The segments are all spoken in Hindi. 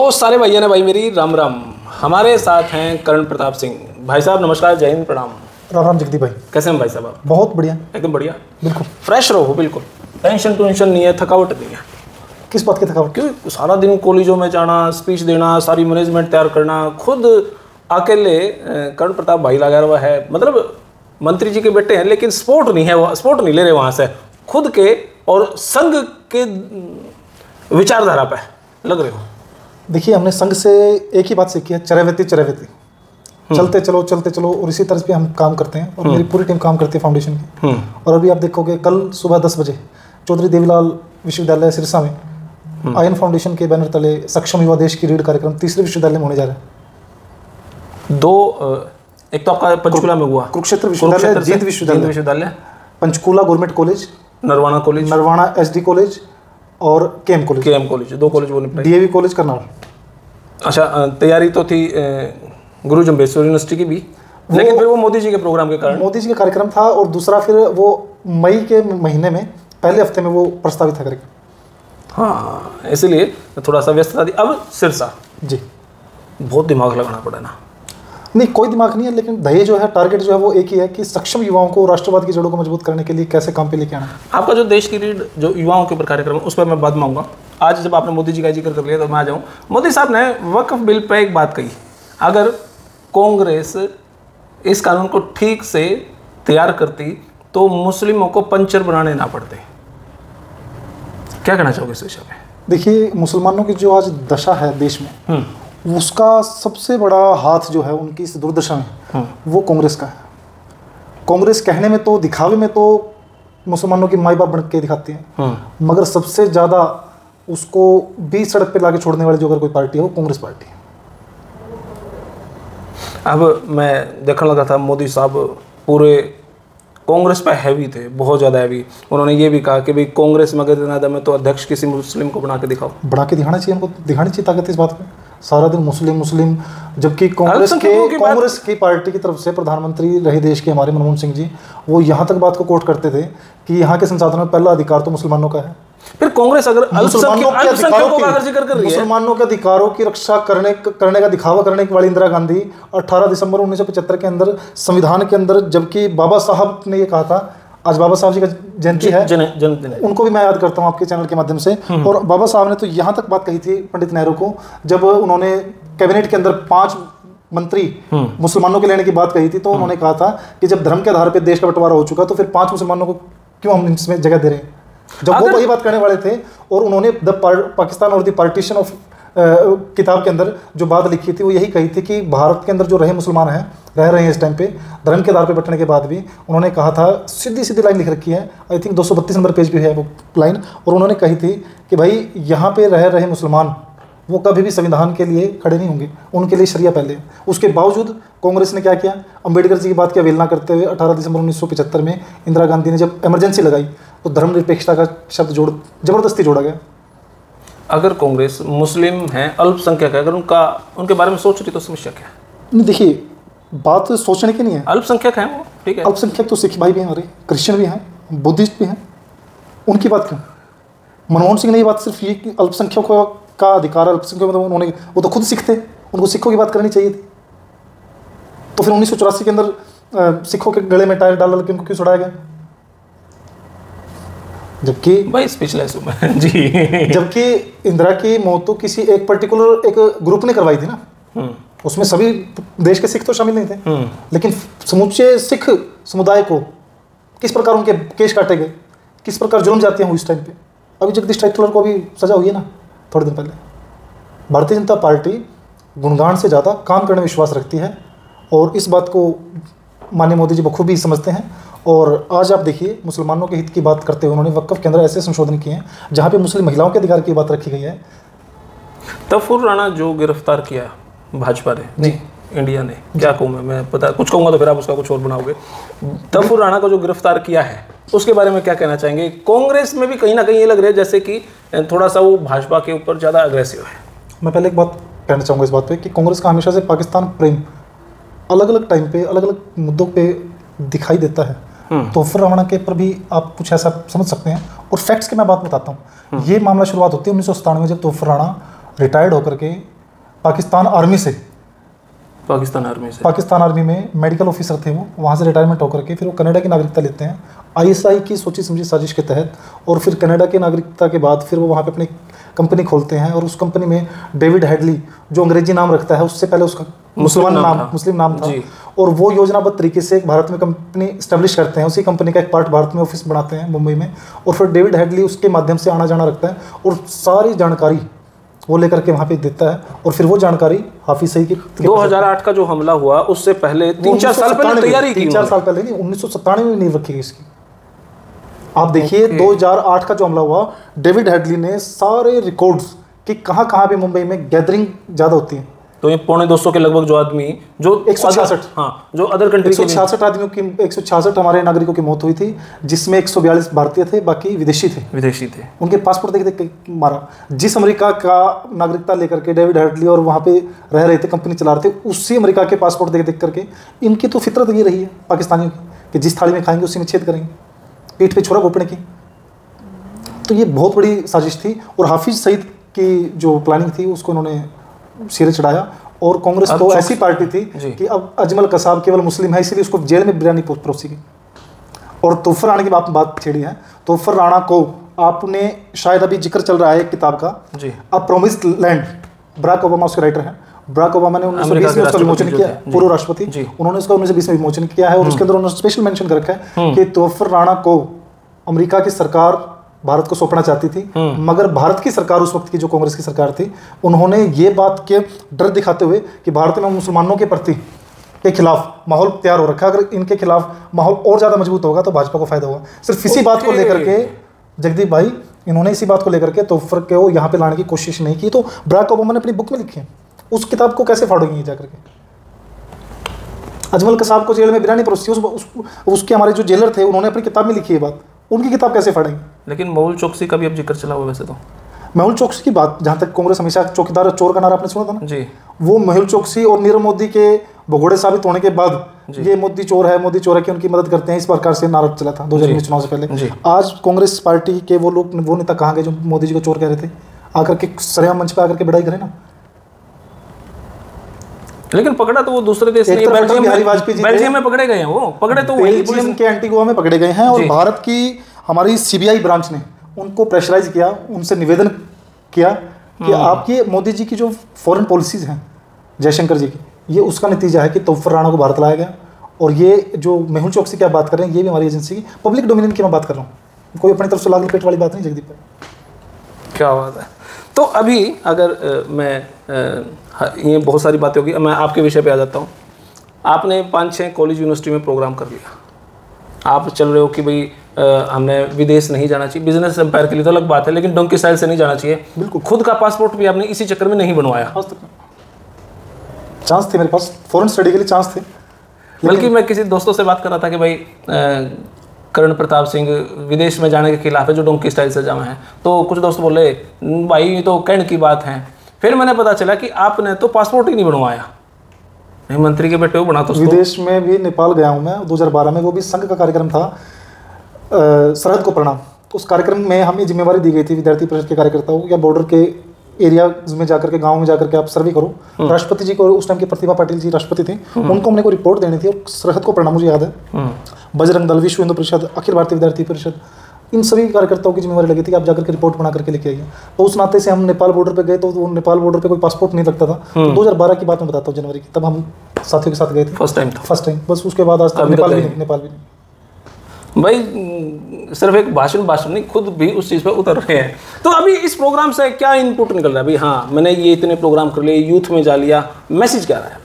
तो सारे भैया ने भाई मेरी राम राम। हमारे साथ हैं करण प्रताप सिंह भाई साहब। नमस्कार, जय हिंद, प्रणाम। राम राम जगदीप भाई। कैसे हैं भाई साहब आप? बहुत बढ़िया, एकदम बढ़िया, बिल्कुल फ्रेश रहो, बिल्कुल टेंशन नहीं है, थकावट नहीं है। किस बात की थकावट? क्यों सारा दिन कॉलेजों में जाना, स्पीच देना, सारी मैनेजमेंट तैयार करना, खुद अकेले करण प्रताप भाई लगा हुआ है। मतलब मंत्री जी के बेटे हैं लेकिन स्पोर्ट नहीं है, वो स्पोर्ट नहीं ले रहे वहाँ से, खुद के और संघ के विचारधारा पे लग रहे हो। देखिए, हमने संघ से एक ही बात सीखी है, चरैवेती चलते चलो और इसी तरह पे हम काम करते हैं। और मेरी पूरी टीम काम करती है फाउंडेशन की। और अभी आप देखोगे कल सुबह 10 बजे चौधरी देवीलाल विश्वविद्यालय सिरसा में आयन फाउंडेशन के बैनर तले सक्षम युवा देश की रीढ़ कार्यक्रम तीसरे विश्वविद्यालय में होने जा रहा है। एक तो आपका पंचकूला में हुआ, कुरुक्षेत्र विश्वविद्यालय, जींद विश्वविद्यालय, Panchkula government college, Narwana SD college और KM कॉलेज, 2 कॉलेज बोले, DAV कॉलेज करनाल। अच्छा, तैयारी तो थी गुरु जम्बेश्वर यूनिवर्सिटी की भी, लेकिन फिर वो मोदी जी के प्रोग्राम के कारण, मोदी जी का कार्यक्रम था। और दूसरा फिर वो मई के महीने में पहले हफ्ते में वो प्रस्तावित था कार्यक्रम। हाँ, इसीलिए थोड़ा सा व्यस्तता थी। अब सिरसा जी, बहुत दिमाग लगाना पड़ा ना? नहीं, कोई दिमाग नहीं है, लेकिन ध्येय जो है, टारगेट जो है वो एक ही है कि सक्षम युवाओं को राष्ट्रवाद की जड़ों को मजबूत करने के लिए कैसे काम पे लेके आना है। आपका जो देश की रीढ़, जो युवाओं के ऊपर कार्यक्रम है, उस पर मैं बाद में आऊँगा। आज जब आपने मोदी जी का जिक्र कर लिया तो मैं आ जाऊँ। मोदी साहब ने वक्फ बिल पर एक बात कही, अगर कांग्रेस इस कानून को ठीक से तैयार करती तो मुस्लिमों को पंचर बनाने ना पड़ते। क्या कहना चाहोगे इस विषय में? देखिए, मुसलमानों की जो आज दशा है देश में, उसका सबसे बड़ा हाथ जो है उनकी इस दुर्दशा में, वो कांग्रेस का है। कांग्रेस कहने में तो, दिखावे में तो मुसलमानों की माई बाप बन के दिखाती है, मगर सबसे ज़्यादा उसको बीच सड़क पे लाके छोड़ने वाली जो अगर कोई पार्टी है वो कांग्रेस पार्टी है। अब मैं देखने लगा था, मोदी साहब पूरे कांग्रेस पे हैवी थे, बहुत ज़्यादा हैवी। उन्होंने ये भी कहा कि भाई कांग्रेस में अगर इतना दम है तो अध्यक्ष किसी मुस्लिम को बना के दिखाओ। बना के दिखाना चाहिए, उनको दिखानी चाहिए ताकत इस बात में। सारा दिन मुस्लिम, जबकि कांग्रेस की पार्टी की तरफ से प्रधानमंत्री रहे देश के हमारे मनमोहन सिंह जी, वो यहाँ तक बात को कोट करते थे कि यहाँ के संसाधनों में पहला अधिकार तो मुसलमानों का है। फिर कांग्रेस अगर मुसलमानों के अधिकारों की रक्षा करने का दिखावा करने वाली इंदिरा गांधी 18 दिसंबर 1975 के अंदर संविधान के अंदर, जबकि बाबा साहब ने ये कहा था, आज बाबा साहब जी का जयंती है, जन्मदिन है, उनको भी मैं याद करता हूँ आपके चैनल के माध्यम से। और बाबा साहब ने तो यहाँ तक बात कही थी पंडित नेहरू को, जब उन्होंने कैबिनेट के अंदर 5 मंत्री मुसलमानों के लेने की बात कही थी, तो उन्होंने कहा था कि जब धर्म के आधार पर देश का बंटवारा हो चुका तो फिर 5 मुसलमानों को क्यों हम इसमें जगह दे रहे हैं। जब वो वही बात करने वाले थे, और उन्होंने द पाकिस्तान और द पार्टीशन ऑफ किताब के अंदर जो बात लिखी थी वो यही कही थी कि भारत के अंदर जो मुसलमान रह रहे हैं इस टाइम पे धर्म के आधार पे बंटने के बाद भी, उन्होंने कहा था, सीधी लाइन लिख रखी है, आई थिंक 232 नंबर पेज भी है वो लाइन, और उन्होंने कही थी कि भाई यहाँ पे रह रहे मुसलमान वो कभी भी संविधान के लिए खड़े नहीं होंगे, उनके लिए शरिया पहले है। उसके बावजूद कांग्रेस ने क्या किया, अम्बेडकर जी की बात की अवहेलना करते हुए 18 दिसंबर 1975 में इंदिरा गांधी ने जब इमरजेंसी लगाई तो धर्मनिरपेक्षता का शब्द जबरदस्ती जोड़ा गया। अगर कांग्रेस मुस्लिम है, अल्पसंख्यक है, अगर उनके बारे में सोच रही तो समस्या क्या है? नहीं, देखिए, बात सोचने की नहीं है। अल्पसंख्यक हैं वो, ठीक है, अल्पसंख्यक तो सिख भाई भी हैं, हमारे क्रिश्चियन भी हैं, बुद्धिस्ट भी हैं, उनकी बात क्यों? मनमोहन सिंह ने ये बात सिर्फ ये कि अल्पसंख्यकों का अधिकार, अल्पसंख्यक मतलब उन्होंने, वो तो खुद सिख थे, उनको सिखों की बात करनी चाहिए थी। तो फिर 1984 के अंदर सिखों के गले में टायर डाल के उनको क्यों छुड़ाया गया? जबकि भाई स्पीचलेस हूं मैं जी। जबकि इंदिरा की मौत तो किसी एक पर्टिकुलर एक ग्रुप ने करवाई थी ना, उसमें सभी देश के सिख तो शामिल नहीं थे, लेकिन समूचे सिख समुदाय को किस प्रकार उनके केस काटे गए, किस प्रकार जुल्म जाते हैं उस टाइम पे। अभी जगदीश टाइटलर को अभी सजा हुई है ना थोड़े दिन पहले। भारतीय जनता पार्टी गुणगान से ज़्यादा काम करने में विश्वास रखती है, और इस बात को माननीय मोदी जी बखूबी समझते हैं। और आज आप देखिए, मुसलमानों के हित की बात करते हुए उन्होंने वक्फ के अंदर ऐसे संशोधन किए हैं जहाँ पे मुस्लिम महिलाओं के अधिकार की बात रखी गई है। तफुर राणा जो गिरफ्तार किया भाजपा ने, नहीं इंडिया ने, क्या कहूँ मैं पता कुछ कहूँगा तो फिर आप उसका कुछ और बनाओगे। तफुर राणा को जो गिरफ्तार किया है उसके बारे में क्या कहना चाहेंगे? कांग्रेस में भी कहीं ना कहीं ये लग रहा है जैसे कि थोड़ा सा वो भाजपा के ऊपर ज़्यादा अग्रेसिव है। मैं पहले एक बात कहना चाहूँगा इस बात पे कि कांग्रेस का हमेशा से पाकिस्तान प्रेम अलग अलग टाइम पे अलग अलग मुद्दों पे दिखाई देता है। तोफर राणा के पर भी आप कुछ ऐसा समझ सकते हैं। और फैक्ट्स की मैं बात बताता हूँ। ये मामला शुरुआत होती है 1997 में, जब तोफर राणा रिटायर्ड होकर के पाकिस्तान आर्मी से, पाकिस्तान आर्मी में मेडिकल ऑफिसर थे वो, वहाँ से रिटायरमेंट होकर के फिर वो कनाडा की नागरिकता लेते हैं आईएसआई की सोची समझी साजिश के तहत। और फिर कनाडा की नागरिकता के बाद फिर वो वहाँ पे अपनी कंपनी खोलते हैं, और उस कंपनी में डेविड हेडली जो अंग्रेजी नाम रखता है, उससे पहले उसका मुस्लिम नाम था। और वो योजनाबद्ध तरीके से भारत में कंपनी स्टैब्लिश करते हैं, उसी कंपनी का एक पार्ट भारत में ऑफिस बनाते हैं मुंबई में, और फिर डेविड हेडली उसके माध्यम से आना जाना रखता है और सारी जानकारी वो लेकर के वहाँ पे देता है। और फिर वो जानकारी हाफिज सईद की 2008 का जो हमला हुआ उससे पहले 3-4 साल पहले तैयारी की, 3-4 साल पहले नहीं, 1997 में नहीं रखी गई इसकी। आप देखिए 2008 का जो हमला हुआ, डेविड हेडली ने सारे रिकॉर्ड्स कि कहाँ पे मुंबई में गैदरिंग ज़्यादा होती है, तो ये 250 के लगभग जो आदमी जो 166 जो अदर कंट्री 166 आदमियों की 166 हमारे नागरिकों की मौत हुई थी, जिसमें 142 भारतीय थे, बाकी विदेशी थे। उनके पासपोर्ट देख के मारा। जिस अमेरिका का नागरिकता लेकर के डेविड हेडली और वहाँ पे रह रहे थे, कंपनी चला रहे थे, उसी अमेरिका के पासपोर्ट देख करके इनकी तो फितरत ये रही है पाकिस्तानियों की कि जिस थाली में खाएंगे उसी में छेद करेंगे, पीठ पे छुरा घोंपने की। तो ये बहुत बड़ी साजिश थी, और हाफिज सईद की जो प्लानिंग थी उसको उन्होंने सिरे चढ़ाया। और कांग्रेस तो ऐसी पार्टी थी कि अब अजमल कसाब केवल मुस्लिम है, इसलिए उसको जेल में बिरयानी परोसी गई। और तोफर राणा की बात छेड़ी है, तोफर राणा को आपने शायद अभी जिक्र चल रहा है एक किताब का, अ प्रोमिस्ड लैंड, बराक ओबामा उसके राइटर हैं। बराक ओबामा ने 1920 में उसका विमोचन किया, पूर्व राष्ट्रपति, उन्होंने उसका 1920 में विमोचन किया है, और उसके अंदर उन्होंने स्पेशल मेंशन कर रखा है कि तोफर राणा को अमेरिका की सरकार भारत को सौंपना चाहती थी, मगर भारत की सरकार उस वक्त की जो कांग्रेस की सरकार थी, उन्होंने ये बात के डर दिखाते हुए कि भारत में मुसलमानों के प्रति के खिलाफ माहौल तैयार हो रखा है, अगर इनके खिलाफ माहौल और ज़्यादा मजबूत होगा तो भाजपा को फायदा होगा। सिर्फ इसी बात को लेकर के जगदीप भाई, इन्होंने इसी बात को लेकर के तोफर को यहाँ पे लाने की कोशिश नहीं की। तो बराक ओबामा ने अपनी बुक में लिखी है, उस किताब को कैसे फाड़ेंगे जाकर के? अजमल कसाब को जेल में बिरयानी परोसी, उसके हमारे जो जेलर थे उन्होंने अपनी किताब में लिखी है बात, उनकी किताब कैसे फाड़ेंगे? लेकिन मेहुल चोकसी का भी अब जिक्र चला हुआ। वैसे तो मेहुल चोकसी की बात, जहाँ तक कांग्रेस हमेशा चौकीदार चोर का नारा आपने सुना था ना जी, वो मेहुल चोकसी और नीरव मोदी के भगोड़े साबित होने के बाद ये मोदी चोर है कि उनकी मदद करते हैं, इस प्रकार से नारा चला था 2019 चुनाव से पहले। आज कांग्रेस पार्टी के वो लोग, वो नेता कहाँ गए जो मोदी जी को चोर कह रहे थे? आकर के सरेआम मंच पर आकर के बढ़ाई करें ना। लेकिन पकड़ा तो वो दूसरे देश में, बेल्जियम में पकड़े गए हैं, वो पकड़े तो बेल्जियम के एंटीगुआ में पकड़े गए हैं। और भारत की हमारी सीबीआई ब्रांच ने उनको प्रेशराइज किया, उनसे निवेदन किया कि आपकी मोदी जी की जो फॉरेन पॉलिसीज हैं जयशंकर जी की, ये उसका नतीजा है कि तोफर राणा को भारत लाया गया। और ये जो मेहुल चोकसी की आप बात कर रहे हैं, ये भी हमारी एजेंसी की पब्लिक डोमिनियन की मैं बात कर रहा हूँ, कोई अपनी तरफ से लाग लपेट वाली बात नहीं जगदीप भाई। क्या बात है। तो अभी अगर मैं ये बहुत सारी बातें होगी, मैं आपके विषय पे आ जाता हूँ। आपने 5-6 कॉलेज यूनिवर्सिटी में प्रोग्राम कर लिया, आप चल रहे हो कि भाई हमने विदेश नहीं जाना चाहिए, बिजनेस एम्पायर के लिए तो अलग बात है, लेकिन डोंकी स्टाइल से नहीं जाना चाहिए। बिल्कुल, खुद का पासपोर्ट भी आपने इसी चक्कर में नहीं बनवाया। चांस थे मेरे पास, फॉरेन स्टडी के लिए चांस थे। बल्कि मैं किसी दोस्तों से बात कर रहा था कि भाई करण प्रताप सिंह विदेश में जाने के खिलाफ है जो डोंकी स्टाइल से जमा है, तो कुछ दोस्त बोले भाई ये तो कहने की बात है। फिर मैंने पता चला कि आपने तो पासपोर्ट ही नहीं बनवाया, नहीं मंत्री के बेटे हो बना तो। विदेश में भी नेपाल गया हूँ मैं 2012 में, वो भी संघ का कार्यक्रम था, सरहद को प्रणाम। उस कार्यक्रम में हमें जिम्मेवारी दी गई थी विद्यार्थी परिषद के कार्यकर्ताओं या बॉर्डर के एरिया में जाकर के, गांव में जाकर के आप सर्वे करो। राष्ट्रपति जी को, उस टाइम की प्रतिभा पाटिल जी राष्ट्रपति थे, उनको हमने को रिपोर्ट देनी थी, और सरहद को प्रणाम मुझे याद है, बजरंग दल, विश्व हिंदू परिषद, अखिल भारतीय विद्यार्थी परिषद, इन सभी कार्यकर्ताओं की जिम्मेवारी लगी थी कि आप जाकर के रिपोर्ट बना करके लेके आइए। तो उस नाते से हम नेपाल बॉर्डर पे गए, तो वो नेपाल बॉर्डर पे कोई पासपोर्ट नहीं लगता था। तो 2012 की बात मैं बताता हूँ, जनवरी की, तब हम साथियों के साथ गए थे, फर्स्ट टाइम। बस उसके बाद आज तक नेपाल भी नहीं। भाई सिर्फ एक भाषण नहीं, खुद भी उस चीज़ पर उतर रहे हैं। तो अभी इस प्रोग्राम से क्या इनपुट निकल रहा है? भाई हाँ, मैंने ये इतने प्रोग्राम कर लिए, यूथ में जा लिया, मैसेज क्या रहा है?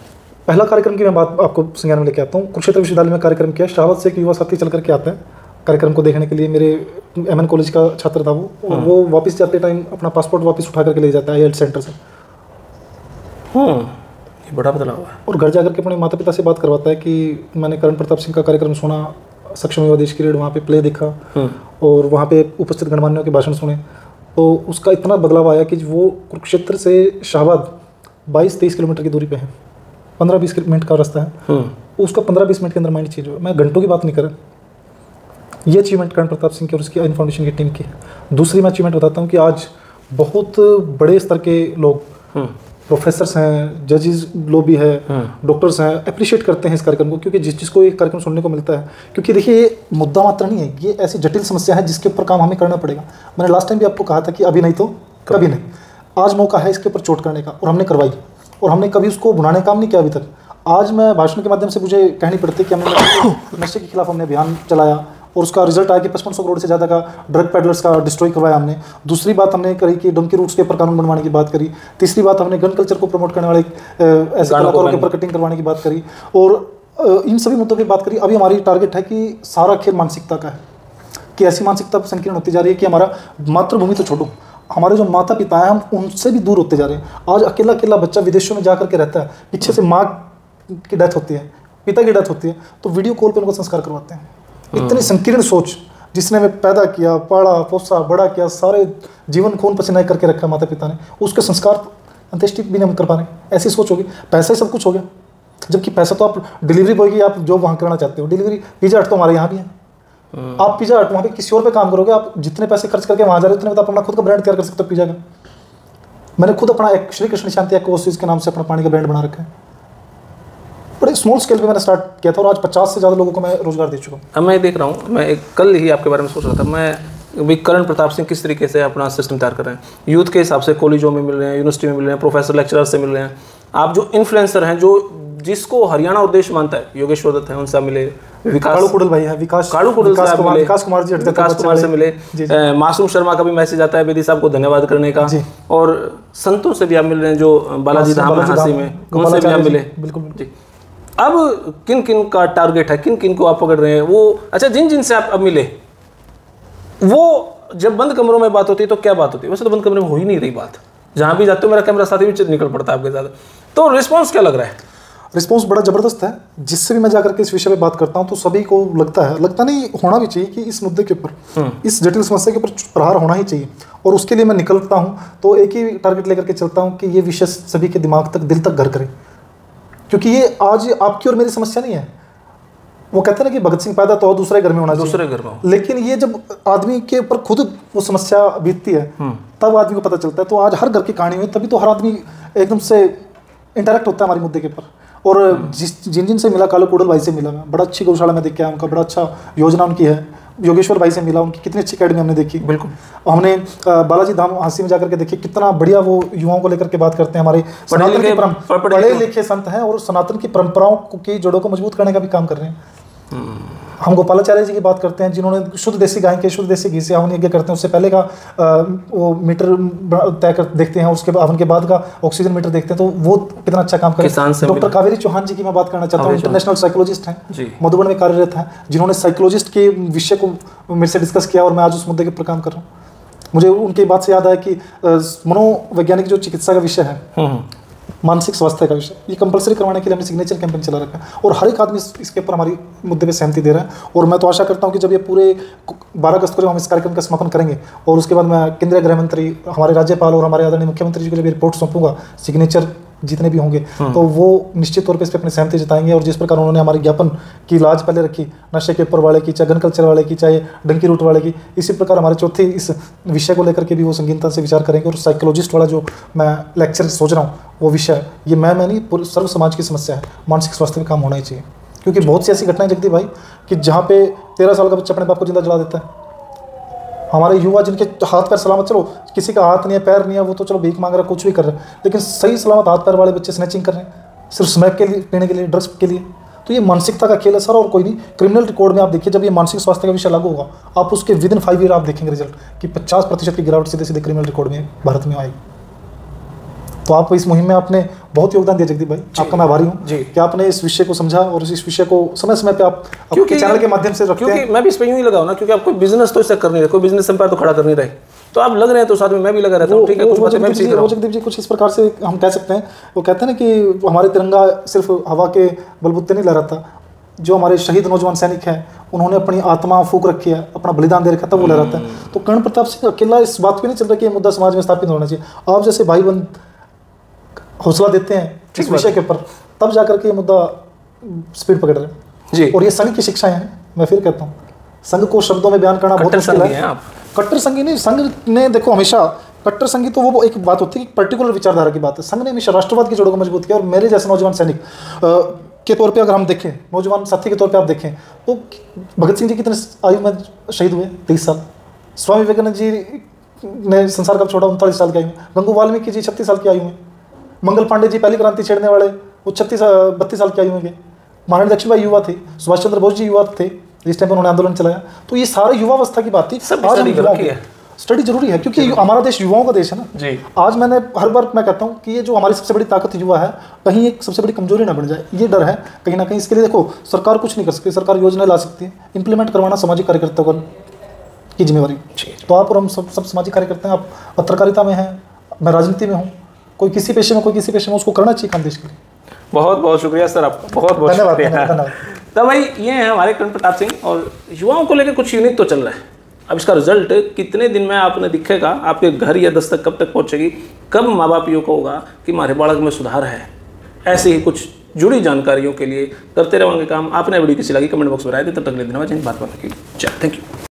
पहला कार्यक्रम की मैं बात आपको संज्ञान में लेके आता हूँ। कुरुक्षेत्र विश्वविद्यालय में कार्यक्रम किया, शाहबाद से एक युवा साथी चल करके आता है कार्यक्रम को देखने के लिए। मेरे एमएन कॉलेज का छात्र था वो, और वो वापस जाते टाइम अपना पासपोर्ट वापस उठा करके ले जाता है IELTS सेंटर से। ये बड़ा बदलाव है। और घर जाकर के अपने माता पिता से बात करवाता है कि मैंने करण प्रताप सिंह का कार्यक्रम सुना, सक्षम युवा देश की रेड, वहाँ पे प्ले देखा, और वहाँ पे उपस्थित गणमान्यों के भाषण सुने। तो उसका इतना बदलाव आया कि वो कुरुक्षेत्र से शाहबाद 22-23 किलोमीटर की दूरी पे है, 15-20 मिनट का रास्ता है। उसका 15-20 मिनट के अंदर माइंड चेंज हुआ। मैं घंटों की बात नहीं कर रहा, ये अचीवमेंट करण प्रताप सिंह की और उसकी इन्फॉर्मेशन की टीम की। दूसरी मैं अचीवमेंट बताता हूँ कि आज बहुत बड़े स्तर के लोग प्रोफेसर्स हैं, जजेस लोग भी है, डॉक्टर्स हैं, अप्रिशिएट करते हैं इस कार्यक्रम को, क्योंकि जिसको ये कार्यक्रम सुनने को मिलता है। क्योंकि देखिए ये मुद्दा मात्र नहीं है, ये ऐसी जटिल समस्या है जिसके ऊपर काम हमें करना पड़ेगा। मैंने लास्ट टाइम भी आपको कहा था कि अभी नहीं तो कभी नहीं। आज मौका है इसके ऊपर चोट करने का, और हमने करवाई, और हमने कभी उसको भुनाने का काम नहीं किया अभी तक। आज मैं भाषण के माध्यम से मुझे कहनी पड़ती है कि हमने नशे के खिलाफ हमने अभियान चलाया, और उसका रिजल्ट आया कि 5500 करोड़ से ज़्यादा का ड्रग पेडलर्स का डिस्ट्रॉय करवाया हमने। दूसरी बात हमने करी कि डंकी रूट्स के ऊपर कानून बनवाने की बात करी। तीसरी बात हमने गन कल्चर को प्रमोट करने वाले ऐसे कलाकारों के ऊपर कटिंग करवाने की बात करी, और इन सभी मुद्दों की बात करी। अभी हमारी टारगेट है कि सारा खेल मानसिकता का है, कि ऐसी मानसिकता संकीर्ण होती जा रही है कि हमारा मातृभूमि तो छोड़ो, हमारे जो माता पिता हैं हम उनसे भी दूर होते जा रहे हैं। आज अकेला अकेला बच्चा विदेशों में जाकर के रहता है, पीछे से माँ की डेथ होती है, पिता की डेथ होती है, तो वीडियो कॉल पर उनको संस्कार करवाते हैं। इतनी संकीर्ण सोच, जिसने हमें पैदा किया, पढ़ा, पोसा, बड़ा किया, सारे जीवन खून पसीना करके रखा माता पिता ने, उसके संस्कार अंत्येष्टि भी नहीं हम कर पा रहे। ऐसी सोच होगी, पैसा ही सब कुछ हो गया। जबकि पैसा तो आप डिलीवरी बॉय की आप जॉब वहाँ करना चाहते हो, डिलीवरी पिज्जा हट तो हमारे यहाँ भी है। आप पिज्जा हट वहाँ पे किसी और पे काम करोगे, आप जितने पैसे खर्च करके वहाँ जा रहे हो उतने आप अपना खुद का ब्रांड तैयार कर सकते हो पिज्जा का। मैंने खुद अपना एक श्री कृष्ण शांति एक्वासिस के नाम से अपना पानी का ब्रांड बना रखा है। बड़े स्मॉल स्केल पे मैंने स्टार्ट किया था, और आज 50 से ज़्यादा लोगों को मैं रोजगार दे चुका हूँ। अब मैं देख रहा हूँ, मैं कल ही आपके बारे में सोच रहा था, मैं भी करण प्रताप सिंह किस तरीके से अपना सिस्टम तैयार कर रहे हैं। यूथ के हिसाब से कॉलेजों में मिल रहे हैं, यूनिवर्सिटी में मिल रहे हैं, प्रोफेसर लेक्चरर से मिल रहे हैं। आप जो इन्फ्लुएंसर हैं, जो जिसको हरियाणा और देश मानता है, योगेश्वर दत्त है, उनसे मिले, विकास कालू कुडल भाई है, विकास कुमार से मिले, मासूम शर्मा का भी मैसेज आता है बेदी साहब को धन्यवाद करने का, और संतों से भी आप मिल रहे हैं, जो बालाजी धाम है हांसी में, उनसे भी आप मिले। बिल्कुल जी। अब किन किन का टारगेट है, किन किन को आप पकड़ रहे हैं? वो अच्छा, जिन जिन से आप अब मिले, वो जब बंद कमरों में बात होती है तो क्या बात होती है? वैसे तो बंद कमरे में हो ही नहीं रही बात, जहाँ भी जाते हो मेरा कैमरा साथ ही निकल पड़ता है आपके साथ। तो रिस्पॉन्स क्या लग रहा है? रिस्पॉन्स बड़ा ज़बरदस्त है। जिससे भी मैं जाकर के इस विषय पे बात करता हूँ तो सभी को लगता नहीं, होना भी चाहिए कि इस मुद्दे के ऊपर, इस जटिल समस्या के ऊपर प्रहार होना ही चाहिए। और उसके लिए मैं निकलता हूँ तो एक ही टारगेट लेकर के चलता हूँ कि ये विषय सभी के दिमाग तक, दिल तक घर करे। क्योंकि ये आज आपकी और मेरी समस्या नहीं है। वो कहते हैं ना कि भगत सिंह पैदा तो दूसरे घर में होना चाहिए, दूसरे घर में। लेकिन ये जब आदमी के ऊपर खुद वो समस्या बीतती है तब आदमी को पता चलता है। तो आज हर घर की कहानी हुई, तभी तो हर आदमी एकदम से इंटरेक्ट होता है हमारे मुद्दे के ऊपर। और जिन जिन से मिला, कालू कुडल भाई से मिला, मैं बड़ा अच्छी गौशाला में देख के आया, उनका बड़ा अच्छा योजना उनकी है। योगेश्वर भाई से मिला, उनकी कितनी अच्छी अकेडमी हमने देखी। बिल्कुल। हमने बालाजी धाम हांसी में जाकर के देखी, कितना बढ़िया वो युवाओं को लेकर के बात करते हैं। हमारे पढ़े लिखे संत हैं और सनातन की परंपराओं की जड़ों को मजबूत करने का भी काम कर रहे हैं। हम गोपालाचार्य जी की बात करते हैं, जिन्होंने शुद्ध देसी गाय के शुद्ध देसी घी से हवन यज्ञ करते हैं। उससे पहले का वो मीटर तय कर देखते हैं, उसके हवन के बाद का ऑक्सीजन मीटर देखते हैं। तो वो कितना अच्छा काम कर रहे हैं। डॉक्टर कावेरी चौहान जी की मैं बात करना चाहता हूँ, इंटरनेशनल साइकोलॉजिस्ट हैं, मधुबन में कार्यरत हैं, जिन्होंने साइकोलॉजिस्ट के विषय को मेरे से डिस्कस किया और मैं आज उस मुद्दे के ऊपर काम कर रहा हूँ। मुझे उनकी बात से याद आया कि मनोवैज्ञानिक जो चिकित्सा का विषय है, मानसिक स्वास्थ्य का विषय, ये कंपलसरी करवाने के लिए हमने सिग्नेचर कैंपेन चला रखा है। और हर एक आदमी इसके ऊपर हमारी मुद्दे पे सहमति दे रहा है। और मैं तो आशा करता हूँ कि जब ये पूरे 12 अगस्त को जब हम इस कार्यक्रम का समापन करेंगे और उसके बाद मैं केंद्रीय गृह मंत्री, हमारे राज्यपाल और हमारे आदरणीय मुख्यमंत्री जी को जब रिपोर्ट सौंपूंगा, सिग्नेचर जितने भी होंगे, तो वो निश्चित तौर पे इस पर अपनी सहमति जताएंगे। और जिस प्रकार उन्होंने हमारे ज्ञापन की लाज पहले रखी, नशे के ऊपर वाले की, चाहे गन कल्चर वाले की, चाहे डंकी रूट वाले की, इसी प्रकार हमारे चौथे इस विषय को लेकर के भी वो संगीनता से विचार करेंगे। और साइकोलॉजिस्ट वाला जो मैं लेक्चर सोच रहा हूँ, वो विषय ये मैं नहीं, पूरे सर्व समाज की समस्या है। मानसिक स्वास्थ्य में काम होना ही चाहिए। क्योंकि बहुत सी ऐसी घटनाएं जगदीप भाई कि जहाँ पे 13 साल का बच्चा अपने बाप को जिंदा जला देता है। हमारे युवा जिनके हाथ पैर सलामत, चलो किसी का हाथ नहीं है, पैर नहीं है, वो तो चलो भीख मांग रहा है, कुछ भी कर रहे हैं, लेकिन सही सलामत हाथ पैर वाले बच्चे स्नैचिंग कर रहे हैं, सिर्फ स्मैक के लिए, पीने के लिए, ड्रग्स के लिए। तो ये मानसिकता का खेल है सर, और कोई नहीं। क्रिमिनल रिकॉर्ड में आप देखिए, जब ये मानसिक स्वास्थ्य का विषय लागू होगा, आप उसके विदिन 5 ईयर आप देखेंगे रिजल्ट कि 50% की गिरावट सीधे सीधे क्रिमिनल रिकॉर्ड में भारत में आएगी। तो आप इस मुहिम में आपने बहुत योगदान दिया जगदीप भाई, आपका मैं आभारी हूँ कि आपने इस विषय को समझा और इस विषय को समय समय पे आप क्योंकि चैनल के माध्यम से रखते हैं। क्योंकि मैं भी इस पे यूं ही लगाऊं ना, क्योंकि आप कोई बिजनेस तो इससे कर नहीं रहे, कोई बिजनेस एम्पायर तो खड़ा कर नहीं रहे, तो आप लग रहे हैं तो साथ में मैं भी लगा रहता हूँ। ठीक है, जगदीप जी कुछ इस प्रकार से हम कह सकते हैं, वो कहते हैं ना कि हमारे तिरंगा सिर्फ हवा के बलबूते नहीं लहराता। जो हमारे शहीद नौजवान सैनिक हैं, उन्होंने अपनी आत्मा फूंक रखी है, अपना बलिदान दे रखा था, वो लहराता है। तो कर्ण प्रताप सिंह अकेला इस बात पे नहीं चल रहा कि ये मुद्दा समाज में स्थापित होना चाहिए। आप जैसे भाई बंद हौसला देते हैं इस विषय के ऊपर, तब जाकर के ये मुद्दा स्पीड पकड़ रहे हैं जी। और ये संघ की शिक्षाएं हैं। मैं फिर कहता हूँ, संघ को शब्दों में बयान करना बहुत मुश्किल है। कट्टर संघी नहीं, संघ ने देखो हमेशा कट्टर संघी तो वो एक बात होती है कि पर्टिकुलर विचारधारा की बात है। संघ ने हमेशा राष्ट्रवाद की जड़ों को मजबूत किया, और मेरे जैसे नौजवान सैनिक के तौर पे अगर हम देखें, नौजवान साथी के तौर पे आप देखें तो भगत सिंह जी कितने आयु में शहीद हुए? 23 साल। स्वामी विवेकानंद जी ने संसार कब छोड़ा? 39 साल की आयु में। गंगू वाल्मीकि जी 36 साल की आयु में। मंगल पांडे जी पहली क्रांति छेड़ने वाले, वो 32 साल की आयु में गए। महारानी लक्ष्मीबाई युवा थे, सुभाष चंद्र बोस जी युवा थे जिस टाइम पर उन्होंने आंदोलन चलाया। तो ये सारे युवावस्था की बात थी। स्टडी जरूरी है क्योंकि हमारा देश युवाओं का देश है ना जी। आज मैंने हर बार मैं कहता हूँ कि ये जो हमारी सबसे बड़ी ताकत युवा है, कहीं एक सबसे बड़ी कमजोरी ना बन जाए, ये डर है कहीं ना कहीं। इसके लिए देखो सरकार कुछ नहीं कर सकती, सरकार योजना ला सकती है, इंप्लीमेंट करवाना सामाजिक कार्यकर्ताओं की जिम्मेवारी। तो आप और हम सब सामाजिक कार्यकर्ता हैं। आप पत्रकारिता में हैं, मैं राजनीति में हूँ, कोई किसी पेशे में, कोई किसी पेशे में, उसको करना चाहिए काम देश के लिए। बहुत बहुत शुक्रिया सर, आपका बहुत बहुत धन्यवाद। तो भाई ये है हमारे करण प्रताप सिंह, और युवाओं को लेकर कुछ यूनिक तो चल रहा है। अब इसका रिजल्ट कितने दिन में आपने दिखेगा, आपके घर या दस्तक कब तक पहुंचेगी, कब माँ बाप को होगा कि हमारे बालक में सुधार है, ऐसे ही कुछ जुड़ी जानकारियों के लिए करते रहेंगे काम। आपने वीडियो किसी लगी कमेंट बॉक्स में राय दे। तब तक ले धन्यवाद। बात करने की। Thank you.